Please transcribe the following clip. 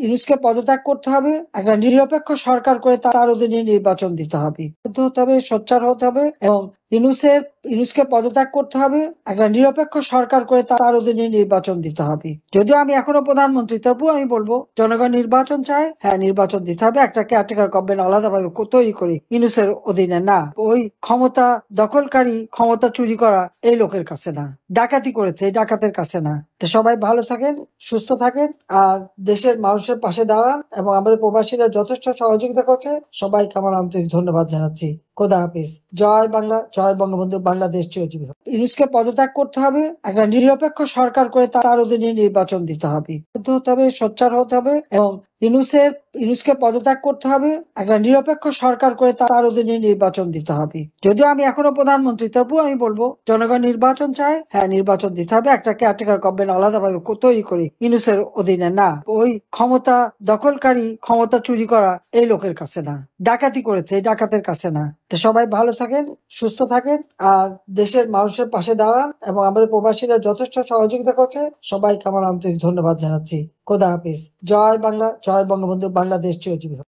ইউনূসকে পদত্যাগ করতে হবে, একটা নিরপেক্ষ সরকার করে তার অধীনে নির্বাচন দিতে হবে, হতে হবে, সোচ্চার হতে হবে এবং ইউনূসকে পদত্যাগ করতে হবে, একটা নিরপেক্ষ সরকার করে তার অধীনে নির্বাচন দিতে হবে। যদিও আমি এখনো প্রধানমন্ত্রী, তবুও আমি বলবো জনগণ নির্বাচন চায়, হ্যাঁ নির্বাচন দিতে হবে, একটা কেয়ারটেকার গভর্নমেন্ট আলাদাভাবে তৈরি করে ইউনূসের অধীনে না, ওই ক্ষমতা দখলকারী, ক্ষমতা চুরি করা এই লোকের কাছে না, ডাকাতি করেছে এই ডাকাতের কাছে না। তো সবাই ভালো থাকেন, সুস্থ থাকেন, আর দেশের মানুষের পাশে দাঁড়ান এবং আমাদের প্রবাসীরা যথেষ্ট সহযোগিতা করছে, সবাইকে আমার আন্তরিক ধন্যবাদ জানাচ্ছি। খোদা হাফিজ। জয় বাংলা, জয় বঙ্গবন্ধু, বাংলাদেশ চিরজীবী হোক। ইউনূসকে পদত্যাগ করতে হবে, একটা নিরপেক্ষ সরকার করে তার অধীনে নির্বাচন দিতে হবে, হতে হবে, সোচ্চার হতে হবে এবং ইউনূসকে পদত্যাগ করতে হবে, একটা নিরপেক্ষ সরকার করে তার অধীনে নির্বাচন দিতে হবে। যদিও আমি এখনো প্রধানমন্ত্রী, তবুও আমি বলবো জনগণ নির্বাচন চায়, হ্যাঁ নির্বাচন দিতে হবে, একটা কেয়ারটেকার গভর্নমেন্ট আলাদাভাবে তৈরি করে ইউনূসের অধীনে না, ওই ক্ষমতা দখলকারী, ক্ষমতা চুরি করা এই লোকের কাছে না, ডাকাতি করেছে এই ডাকাতের কাছে না। তো সবাই ভালো থাকেন, সুস্থ থাকেন, আর দেশের মানুষের পাশে দাঁড়ান এবং আমাদের প্রবাসীরা যথেষ্ট সহযোগিতা করছে, সবাইকে আমার আন্তরিক ধন্যবাদ জানাচ্ছি। খোদা হাফিজ। জয় বাংলা, জয় বঙ্গবন্ধু, বাংলাদেশ চিরজীবী হোক।